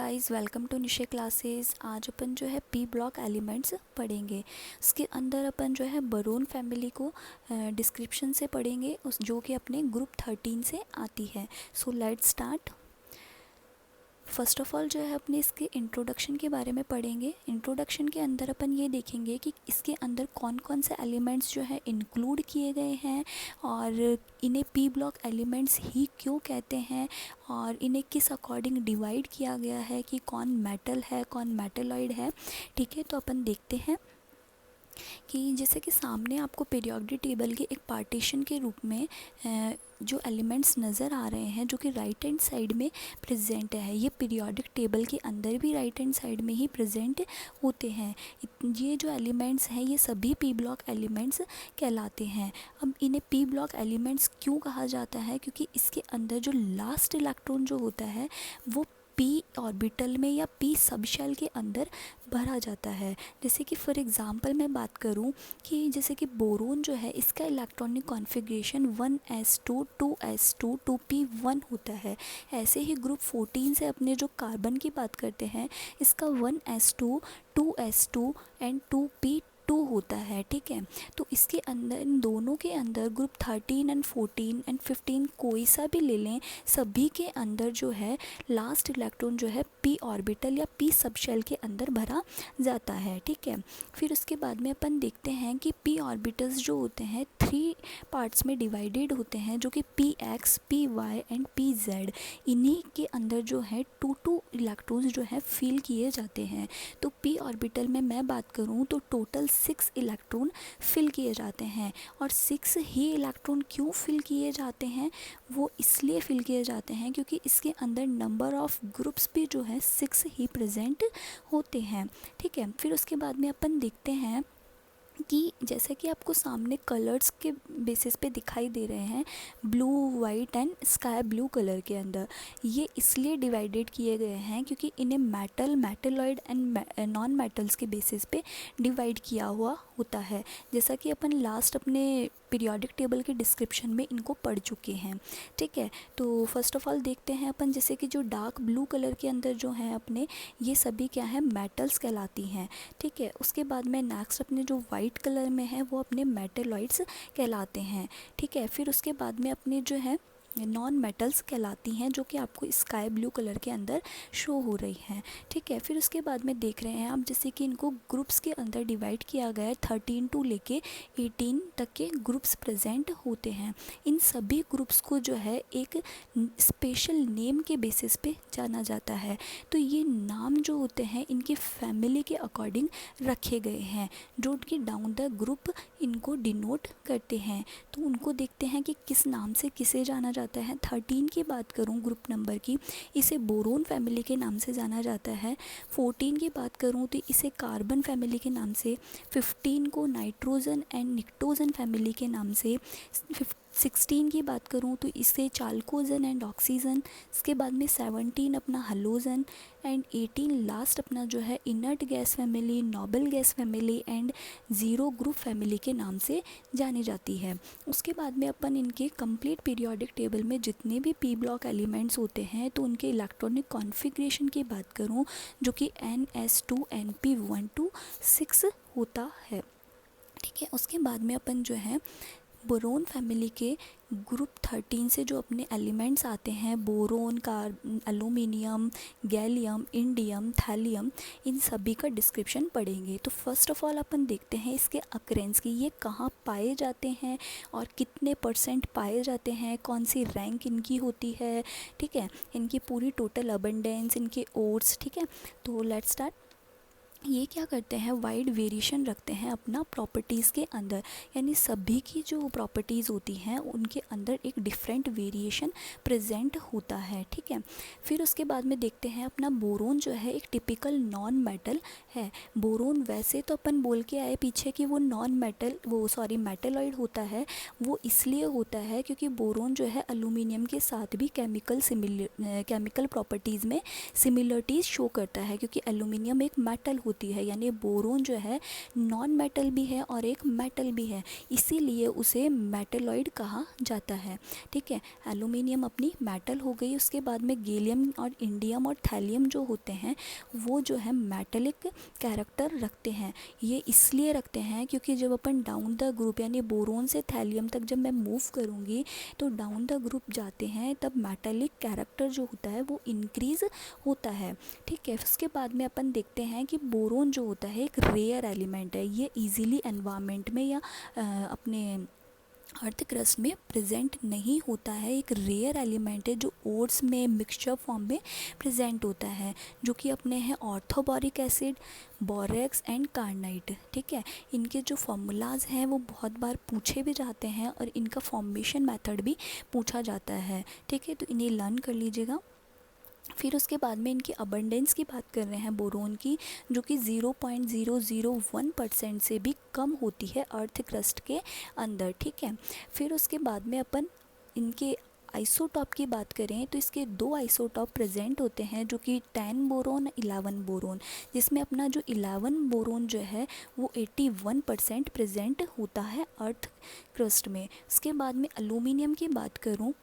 Guys, welcome to niche classes. आज अपन जो है पी ब्लॉक एलिमेंट्स पढ़ेंगे। उसके अंदर अपन जो है बोरोन फैमिली को डिस्क्रिप्शन से पढ़ेंगे, उस जो कि अपने ग्रुप 13 से आती है। So let's start. First of all जो है अपने इसके इंट्रोडक्शन के बारे में पढ़ेंगे। इंट्रोडक्शन के अंदर अपन ये देखेंगे कि इसके अंदर कौन कौन से एलिमेंट्स जो है इंक्लूड किए गए हैं और इन्हें पी ब्लॉक एलिमेंट्स ही क्यों कहते हैं और इन्हें किस अकॉर्डिंग डिवाइड किया गया है कि कौन मेटल है कौन मेटलॉइड है। ठीक है, तो अपन देखते हैं कि जैसे कि सामने आपको पीरियोडिक टेबल के एक पार्टीशन के रूप में जो एलिमेंट्स नज़र आ रहे हैं जो कि राइट हैंड साइड में प्रेजेंट है। ये पीरियोडिक टेबल के अंदर भी राइट हैंड साइड में ही प्रेजेंट होते हैं। ये जो एलिमेंट्स हैं ये सभी पी ब्लॉक एलिमेंट्स कहलाते हैं। अब इन्हें पी ब्लॉक एलिमेंट्स क्यों कहा जाता है? क्योंकि इसके अंदर जो लास्ट इलेक्ट्रॉन जो होता है वो पी ऑर्बिटल में या पी सबशेल के अंदर भरा जाता है। जैसे कि फॉर एग्ज़ाम्पल मैं बात करूं कि जैसे कि बोरोन जो है इसका electronic configuration 1s2 2s2 2p1 होता है। ऐसे ही ग्रुप 14 से अपने जो कार्बन की बात करते हैं इसका 1s2 2s2 एंड 2p2 होता है। ठीक है, तो इसके अंदर इन दोनों के अंदर ग्रुप 13 एंड 14 एंड 15 कोई सा भी ले लें, सभी के अंदर जो है लास्ट इलेक्ट्रॉन जो है पी ऑर्बिटल या पी सबशेल के अंदर भरा जाता है। ठीक है, फिर उसके बाद में अपन देखते हैं कि पी ऑर्बिटल्स जो होते हैं 3 पार्ट्स में डिवाइडेड होते हैं जो कि P X P Y and P Z. इन्हीं के अंदर जो है 2 इलेक्ट्रॉन्स जो है फिल किए जाते हैं। तो पी ऑर्बिटल में मैं बात करूं तो टोटल 6 इलेक्ट्रॉन फिल किए जाते हैं। और 6 ही इलेक्ट्रॉन क्यों फिल किए जाते हैं? वो इसलिए फिल किए जाते हैं क्योंकि इसके अंदर नंबर ऑफ ग्रुप्स भी जो है 6 ही प्रेजेंट होते हैं। ठीक है, फिर उसके बाद में अपन देखते हैं कि जैसे कि आपको सामने कलर्स के बेसिस पे दिखाई दे रहे हैं, blue white and sky blue colour के अंदर, ये इसलिए डिवाइडेड किए गए हैं क्योंकि इन्हें metal metalloid and non metals के बेसिस पे डिवाइड किया हुआ होता है। जैसा कि अपन लास्ट अपने पीरियोडिक टेबल के डिस्क्रिप्शन में इनको पढ़ चुके हैं। ठीक है, तो फर्स्ट ऑफ ऑल देखते हैं अपन जैसे कि जो डार्क ब्लू कलर के अंदर जो हैं अपने, ये सभी क्या है, मेटल्स कहलाती हैं। ठीक है, उसके बाद में नेक्स्ट अपने जो वाइट कलर में है वो अपने मेटलॉइड्स कहलाते हैं। ठीक है, फिर उसके बाद में अपने जो है नॉन मेटल्स कहलाती हैं जो कि आपको स्काई ब्लू कलर के अंदर शो हो रही हैं। ठीक है, फिर उसके बाद में देख रहे हैं आप जैसे कि इनको ग्रुप्स के अंदर डिवाइड किया गया है। 13 टू लेके 18 तक के ग्रुप्स प्रेजेंट होते हैं। इन सभी ग्रुप्स को जो है एक स्पेशल नेम के बेसिस पे जाना जाता है। तो ये नाम जो होते हैं इनकी फैमिली के अकॉर्डिंग रखे गए हैं जो कि डाउन द ग्रुप इनको डिनोट करते हैं। तो उनको देखते हैं कि किस नाम से किसे जाना जाता है। 13 की बात करूं ग्रुप नंबर की, इसे बोरोन फैमिली के नाम से जाना जाता है। 14 की बात करूं तो इसे कार्बन फैमिली के नाम से, 15 को नाइट्रोजन एंड निक्टोजन फैमिली के नाम से, 16 की बात करूं तो इसे चाल्कोजन एंड ऑक्सीजन, इसके बाद में 17 अपना हलोजन एंड 18 लास्ट अपना जो है inert gas family, noble gas family and zero group family के नाम से जानी जाती है। उसके बाद में अपन इनके कंप्लीट पीरियोडिक टेबल में जितने भी पी ब्लॉक एलिमेंट्स होते हैं तो उनके इलेक्ट्रॉनिक कॉन्फ़िगरेशन की बात करूं जो कि NS2 NP126 होता है। ठीक है, उसके बाद में अपन जो है बोरोन फैमिली के ग्रुप 13 से जो अपने एलिमेंट्स आते हैं, boron, aluminium, gallium, indium, thallium, इन सभी का डिस्क्रिप्शन पढ़ेंगे। तो फर्स्ट ऑफ ऑल अपन देखते हैं इसके अक्रेंस की, ये कहाँ पाए जाते हैं और कितने % पाए जाते हैं, कौन सी रैंक इनकी होती है। ठीक है, इनकी पूरी टोटल अबंडेंस, इनके ओट्स। ठीक है, तो लेट्स स्टार्ट। ये क्या करते हैं, वाइड वेरिएशन रखते हैं अपना प्रॉपर्टीज़ के अंदर, यानी सभी की जो प्रॉपर्टीज़ होती हैं उनके अंदर एक डिफरेंट वेरिएशन प्रेजेंट होता है। ठीक है, फिर उसके बाद में देखते हैं अपना बोरोन जो है एक टिपिकल नॉन मेटल है। बोरोन वैसे तो अपन बोल के आए पीछे कि वो मेटलॉइड होता है। वो इसलिए होता है क्योंकि बोरोन जो है एल्यूमिनियम के साथ भी केमिकल प्रॉपर्टीज़ में सिमिलरिटीज़ शो करता है क्योंकि एल्यूमिनियम एक मेटल होता होती है, यानी बोरोन जो है नॉन मेटल भी है और एक मेटल भी है, इसीलिए उसे मेटलॉइड कहा जाता है। ठीक है, एल्यूमिनियम अपनी मेटल हो गई। उसके बाद में गैलियम और इंडियम और थैलियम जो होते हैं वो जो है मेटेलिक कैरेक्टर रखते हैं। ये इसलिए रखते हैं क्योंकि जब अपन डाउन द ग्रुप यानी बोरोन से थैलियम तक जब मैं मूव करूँगी तो डाउन द ग्रुप जाते हैं तब मेटेलिक कैरेक्टर जो होता है वो इंक्रीज़ होता है। ठीक है, उसके बाद में अपन देखते हैं कि बोरोन जो होता है एक रेयर एलिमेंट है। ये इजीली एनवायरनमेंट में या अपने अर्थ क्रस्ट में प्रेजेंट नहीं होता है। एक रेयर एलिमेंट है जो ओर्स में मिक्सचर फॉर्म में प्रेजेंट होता है, जो कि अपने हैं ऑर्थोबोरिक एसिड, बोरेक्स एंड कार्नाइट। ठीक है, इनके जो फार्मूलाज हैं वो बहुत बार पूछे भी जाते हैं और इनका फॉर्मेशन मेथड भी पूछा जाता है। ठीक है, तो इन्हें लर्न कर लीजिएगा। फिर उसके बाद में इनकी अबंडेंस की बात कर रहे हैं बोरोन की, जो कि 0.001% से भी कम होती है अर्थ क्रस्ट के अंदर। ठीक है, फिर उसके बाद में अपन इनके आइसोटॉप की बात करें तो इसके 2 आइसोटॉप प्रेजेंट होते हैं, जो कि 10 बोरोन 11 बोरोन, जिसमें अपना जो 11 बोरोन जो है वो 81% प्रेजेंट होता है अर्थ क्रस्ट में। उसके बाद में एल्यूमिनियम की बात करूँ,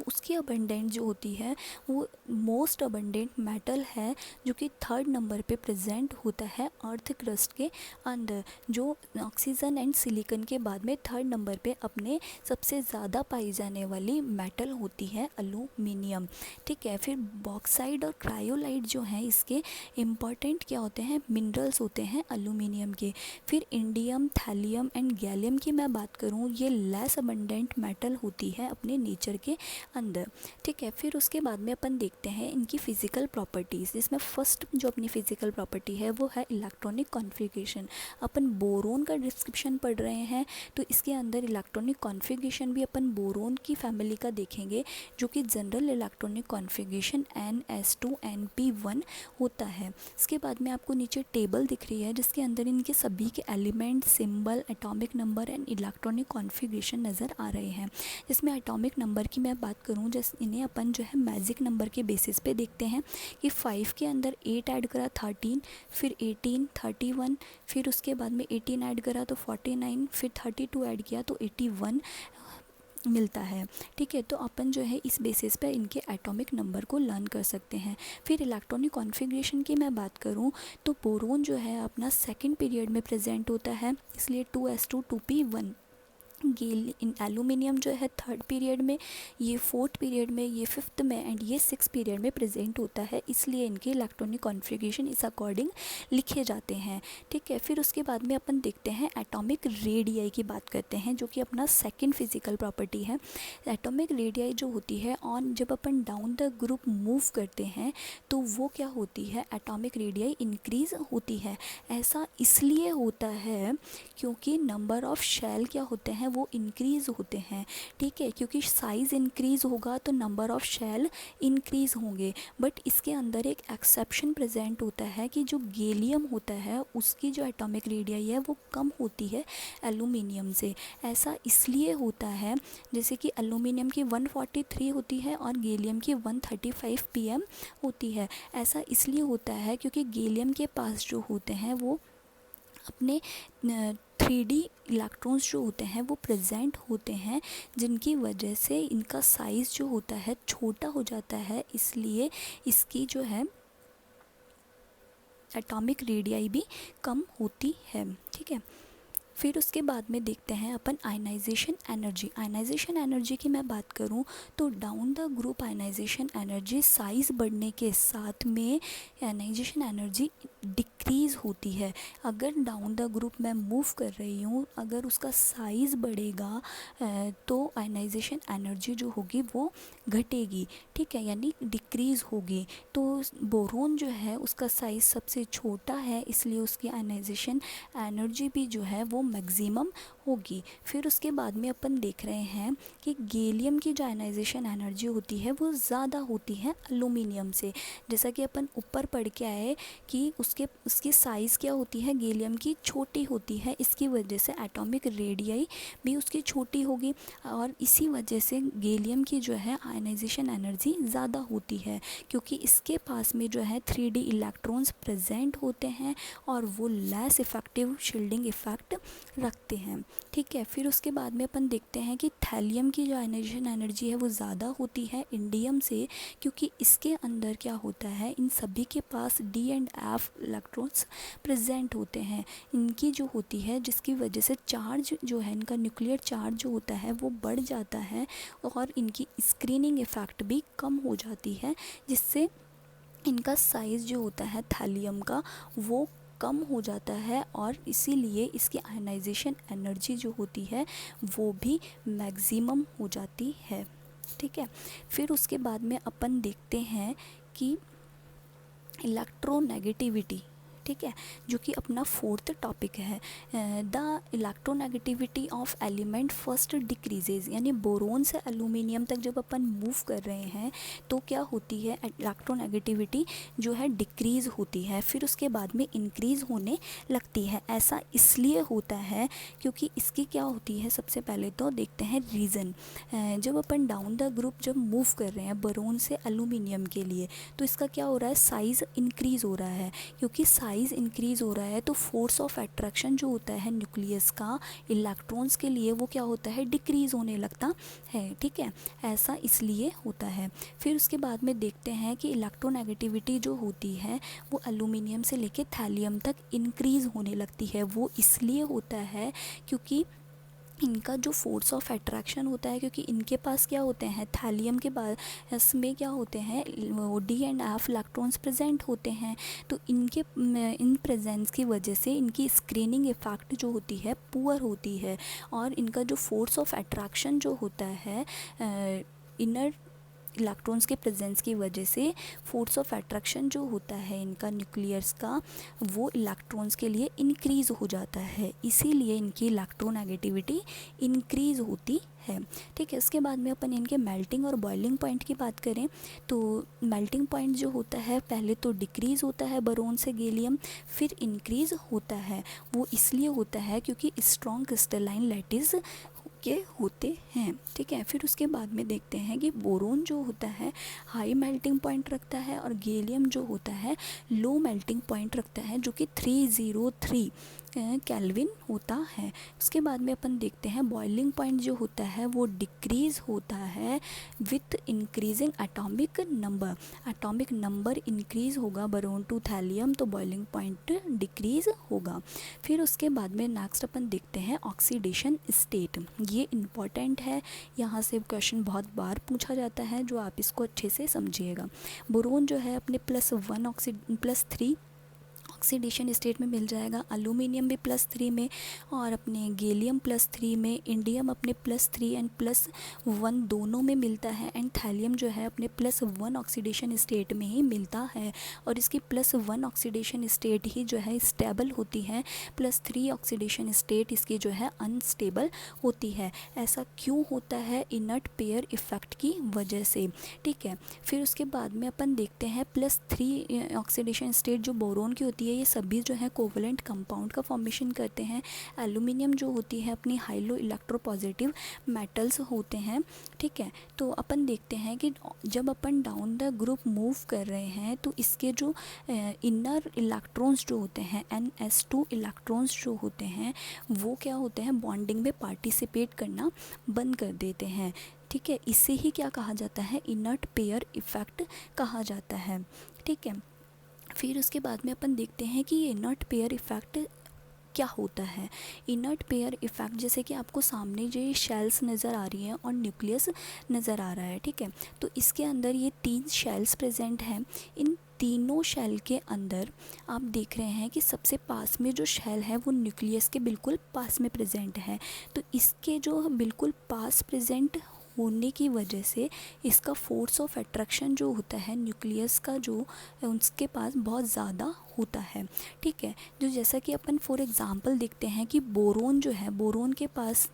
उसकी अबंडेंट जो होती है वो मोस्ट अबंडेंट मेटल है, जो कि 3rd नंबर पे प्रेजेंट होता है अर्थ क्रस्ट के अंदर। जो ऑक्सीजन एंड सिलिकॉन के बाद में 3rd नंबर पे अपने सबसे ज़्यादा पाई जाने वाली मेटल होती है एल्यूमिनियम। ठीक है, फिर बॉक्साइड और क्रायोलाइट जो हैं इसके इम्पॉर्टेंट क्या होते हैं, मिनरल्स होते हैं एल्यूमिनियम के। फिर इंडियम, थैलियम एंड गैलियम की मैं बात करूँ, ये लेस अबंडेंट मेटल होती है अपने नेचर के अंदर। ठीक है, फिर उसके बाद में अपन देखते हैं इनकी फ़िज़िकल प्रॉपर्टीज़, जिसमें फर्स्ट जो अपनी फ़िज़िकल प्रॉपर्टी है वो है इलेक्ट्रॉनिक कॉन्फ़िगरेशन। अपन बोरोन का डिस्क्रिप्शन पढ़ रहे हैं तो इसके अंदर इलेक्ट्रॉनिक कॉन्फ़िगरेशन भी अपन बोरोन की फैमिली का देखेंगे, जो कि general electronic configuration NS2 NP1 होता है। इसके बाद में आपको नीचे टेबल दिख रही है जिसके अंदर इनके सभी के element, symbol, atomic number and electronic configuration नज़र आ रहे हैं। जिसमें एटॉमिक नंबर की मैं बात करूं, जैसे इन्हें अपन जो है मैजिक नंबर के बेसिस पे देखते हैं कि 5 के अंदर 8 ऐड करा 13, फिर 18 31, फिर उसके बाद में 18 ऐड करा तो 49, फिर 32 ऐड किया तो 81 मिलता है। ठीक है, तो अपन जो है इस बेसिस पे इनके एटॉमिक नंबर को लर्न कर सकते हैं। फिर इलेक्ट्रॉनिक कॉन्फ़िगरेशन की मैं बात करूं तो बोरोन जो है अपना सेकंड पीरियड में प्रेजेंट होता है, इसलिए 2s2 2p1। एल्यूमिनियम जो है 3rd पीरियड में, ये 4th पीरियड में, ये 5th में एंड ये 6th पीरियड में प्रेजेंट होता है, इसलिए इनके इलेक्ट्रॉनिक कॉन्फ़िगरेशन इस अकॉर्डिंग लिखे जाते हैं। ठीक है, फिर उसके बाद में अपन देखते हैं एटॉमिक रेडियाई की बात करते हैं, जो कि अपना सेकंड फिजिकल प्रॉपर्टी है। एटॉमिक रेडियाई जो होती है ऑन जब अपन डाउन द ग्रुप मूव करते हैं तो वो क्या होती है, एटॉमिक रेडियाई इंक्रीज़ होती है। ऐसा इसलिए होता है क्योंकि नंबर ऑफ शेल क्या होते हैं वो इंक्रीज़ होते हैं। ठीक है, क्योंकि साइज़ इंक्रीज़ होगा तो नंबर ऑफ शेल इंक्रीज़ होंगे। बट इसके अंदर एक एक्सेप्शन प्रेजेंट होता है कि जो गैलियम होता है उसकी जो एटॉमिक रेडियाई है वो कम होती है एल्यूमिनियम से। ऐसा इसलिए होता है जैसे कि एल्यूमिनियम की 143 होती है और गैलियम की 135 pm होती है। ऐसा इसलिए होता है क्योंकि गैलियम के पास जो होते हैं वो अपने 3D इलेक्ट्रॉन्स जो होते हैं वो प्रेजेंट होते हैं, जिनकी वजह से इनका साइज़ जो होता है छोटा हो जाता है, इसलिए इसकी जो है एटॉमिक रेडियाई भी कम होती है। ठीक है, फिर उसके बाद में देखते हैं अपन आयनाइजेशन एनर्जी। आयनाइजेशन एनर्जी की मैं बात करूं तो down the group ionization energy size बढ़ने के साथ में आयनाइजेशन एनर्जी डिक्रीज़ होती है। अगर डाउन द ग्रुप मैं मूव कर रही हूँ, अगर उसका साइज़ बढ़ेगा तो आयनाइजेशन एनर्जी जो होगी वो घटेगी। ठीक है, यानी डिक्रीज़ होगी। तो बोरोन जो है उसका साइज़ सबसे छोटा है, इसलिए उसकी आयनाइजेशन एनर्जी भी जो है वो मैक्सिमम होगी। फिर उसके बाद में अपन देख रहे हैं कि गैलियम की जो आयनाइजेशन एनर्जी होती है वो ज़्यादा होती है एल्यूमिनियम से। जैसा कि अपन ऊपर पढ़ के आए कि उसकी साइज़ क्या होती है, गैलियम की छोटी होती है, इसकी वजह से एटॉमिक रेडियस भी उसकी छोटी होगी और इसी वजह से गैलियम की जो है आयनाइजेशन एनर्जी ज़्यादा होती है, क्योंकि इसके पास में जो है 3D इलेक्ट्रॉन्स प्रेजेंट होते हैं और वो लेस इफ़ेक्टिव शील्डिंग इफ़ेक्ट रखते हैं। ठीक है, फिर उसके बाद में अपन देखते हैं कि थैलियम की जो आयनाइजेशन एनर्जी है वो ज़्यादा होती है इंडियम से, क्योंकि इसके अंदर क्या होता है, इन सभी के पास D and F electrons present होते हैं। इनकी जो होती है जिसकी वजह से चार्ज जो है, इनका न्यूक्लियर चार्ज जो होता है वो बढ़ जाता है और इनकी स्क्रीनिंग इफ़ेक्ट भी कम हो जाती है, जिससे इनका साइज़ जो होता है थैलियम का वो कम हो जाता है और इसीलिए इसकी आयनाइजेशन एनर्जी जो होती है वो भी मैक्सिमम हो जाती है। ठीक है, फिर उसके बाद में अपन देखते हैं कि इलेक्ट्रोनेगेटिविटी, ठीक है, जो कि अपना फोर्थ टॉपिक है। The electronegativity of element first decreases, यानी बोरोन से एल्यूमिनियम तक जब अपन मूव कर रहे हैं तो क्या होती है, इलेक्ट्रोनेगेटिविटी जो है डिक्रीज़ होती है, फिर उसके बाद में इंक्रीज़ होने लगती है। ऐसा इसलिए होता है क्योंकि इसकी क्या होती है, सबसे पहले तो देखते हैं रीज़न। जब अपन डाउन द ग्रुप जब मूव कर रहे हैं बोरोन से एल्यूमिनियम के लिए, तो इसका क्या हो रहा है, साइज़ इंक्रीज़ हो रहा है। क्योंकि साइज़ इंक्रीज़ हो रहा है तो फोर्स ऑफ अट्रैक्शन जो होता है न्यूक्लियस का इलेक्ट्रॉन्स के लिए वो क्या होता है, डिक्रीज़ होने लगता है। ठीक है, ऐसा इसलिए होता है। फिर उसके बाद में देखते हैं कि इलेक्ट्रोनेगेटिविटी जो होती है वो एल्यूमिनियम से लेके थैलियम तक इंक्रीज़ होने लगती है। वो इसलिए होता है क्योंकि इनका जो फोर्स ऑफ अट्रैक्शन होता है, क्योंकि इनके पास क्या होते हैं, थैलियम के पास में क्या होते हैं, D and F electrons present होते हैं, तो इन प्रेजेंस की वजह से इनकी स्क्रीनिंग इफेक्ट जो होती है पुअर होती है और इनका जो फोर्स ऑफ अट्रैक्शन जो होता है इनर इलेक्ट्रॉन्स के प्रेजेंस की वजह से फोर्स ऑफ अट्रैक्शन जो होता है इनका न्यूक्लियस का वो इलेक्ट्रॉन्स के लिए इंक्रीज़ हो जाता है, इसीलिए इनकी इलेक्ट्रोनेगेटिविटी इंक्रीज़ होती है। ठीक है, इसके बाद में अपन इनके मेल्टिंग और बॉइलिंग पॉइंट की बात करें तो मेल्टिंग पॉइंट जो होता है पहले तो डिक्रीज़ होता है बोरोन से गैलियम, फिर इंक्रीज़ होता है। वो इसलिए होता है क्योंकि स्ट्रॉन्ग क्रिस्टलाइन लैटिस के होते हैं। ठीक है, फिर उसके बाद में देखते हैं कि बोरोन जो होता है हाई मेल्टिंग पॉइंट रखता है और गैलियम जो होता है लो मेल्टिंग पॉइंट रखता है, जो कि 303 केल्विन होता है। उसके बाद में अपन देखते हैं बॉइलिंग पॉइंट जो होता है वो डिक्रीज़ होता है with increasing atomic number. Atomic number increase होगा बोरोन टू थैलियम, तो बॉइलिंग पॉइंट डिक्रीज़ होगा। फिर उसके बाद में नेक्स्ट अपन देखते हैं ऑक्सीडेशन स्टेट। ये इम्पॉर्टेंट है, यहाँ से क्वेश्चन बहुत बार पूछा जाता है, जो आप इसको अच्छे से समझिएगा। बोरोन जो है अपने +3 ऑक्सीडेशन स्टेट में मिल जाएगा, एल्यूमिनियम भी +3 में और अपने गैलियम +3 में, इंडियम अपने +3 एंड +1 दोनों में मिलता है एंड थैलियम जो है अपने +1 ऑक्सीडेशन स्टेट में ही मिलता है और इसकी +1 ऑक्सीडेशन स्टेट ही जो है स्टेबल होती है, +3 ऑक्सीडेशन स्टेट इसकी जो है अनस्टेबल होती है। ऐसा क्यों होता है, इनर्ट पेयर इफ़ेक्ट की वजह से। ठीक है, फिर उसके बाद में अपन देखते हैं +3 ऑक्सीडेशन स्टेट जो बोरोन की होती है ये सभी जो है कोवलेंट कंपाउंड का फॉर्मेशन करते हैं। एल्यूमिनियम जो होती है अपनी हाइलो इलेक्ट्रोपॉजिटिव मेटल्स होते हैं। ठीक है, तो अपन देखते हैं कि जब अपन डाउन द ग्रुप मूव कर रहे हैं तो इसके जो इनर इलेक्ट्रॉन्स जो होते हैं NS2 इलेक्ट्रॉन्स जो होते हैं वो क्या होते हैं, बॉन्डिंग में पार्टिसिपेट करना बंद कर देते हैं। ठीक है, इसे ही क्या कहा जाता है, इनर्ट पेयर इफ़ेक्ट कहा जाता है। ठीक है, फिर उसके बाद में अपन देखते हैं कि ये इनर्ट पेयर इफ़ेक्ट क्या होता है। इनर्ट पेयर इफ़ेक्ट जैसे कि आपको सामने जो ये शेल्स नज़र आ रही हैं और न्यूक्लियस नज़र आ रहा है। ठीक है, तो इसके अंदर ये 3 शेल्स प्रेजेंट हैं। इन तीनों शेल के अंदर आप देख रहे हैं कि सबसे पास में जो शेल है वो न्यूक्लियस के बिल्कुल पास में प्रेजेंट है, तो इसके जो बिल्कुल पास प्रेजेंट होने की वजह से इसका फोर्स ऑफ अट्रैक्शन जो होता है न्यूक्लियस का जो उसके पास बहुत ज़्यादा होता है। ठीक है, जो जैसा कि अपन फॉर एग्जांपल देखते हैं कि बोरोन जो है, बोरोन के पास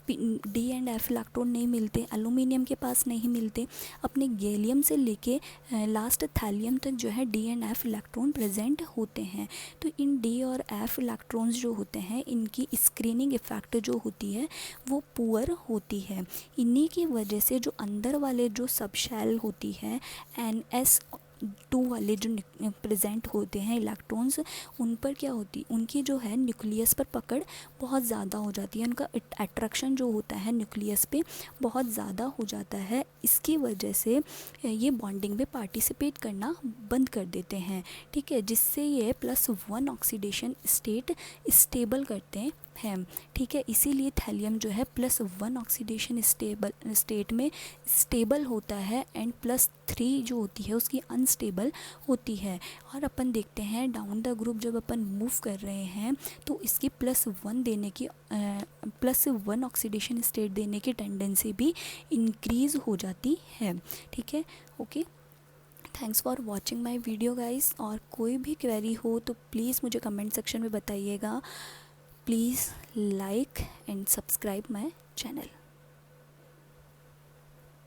डी एंड एफ इलेक्ट्रॉन नहीं मिलते, एल्यूमिनियम के पास नहीं मिलते, अपने गैलियम से लेके लास्ट थैलियम तक जो है D and F electron present होते हैं। तो इन डी और एफ इलेक्ट्रॉन्स जो होते हैं इनकी स्क्रीनिंग इफ़ेक्ट जो होती है वो पुअर होती है। इन्हीं की वजह से जो अंदर वाले जो सब शेल होती है NS2 वाले जो प्रेजेंट होते हैं इलेक्ट्रॉन्स, उन पर क्या होती, उनकी जो है न्यूक्लियस पर पकड़ बहुत ज़्यादा हो जाती है, उनका अट्रैक्शन जो होता है न्यूक्लियस पे बहुत ज़्यादा हो जाता है। इसकी वजह से ये बॉन्डिंग में पार्टिसिपेट करना बंद कर देते हैं। ठीक है, जिससे ये +1 ऑक्सीडेशन स्टेट स्टेबल करते हैं। ठीक है, इसीलिए थैलियम जो है +1 ऑक्सीडेशन स्टेट में स्टेबल होता है एंड +3 जो होती है उसकी अनस्टेबल होती है। और अपन देखते हैं डाउन द ग्रुप जब अपन मूव कर रहे हैं तो इसकी +1 देने की +1 ऑक्सीडेशन स्टेट देने की टेंडेंसी भी इंक्रीज़ हो जाती है। ठीक है, okay, thanks for watching my video guys. और कोई भी क्वेरी हो तो प्लीज़ मुझे कमेंट सेक्शन में बताइएगा। Please like and subscribe my channel.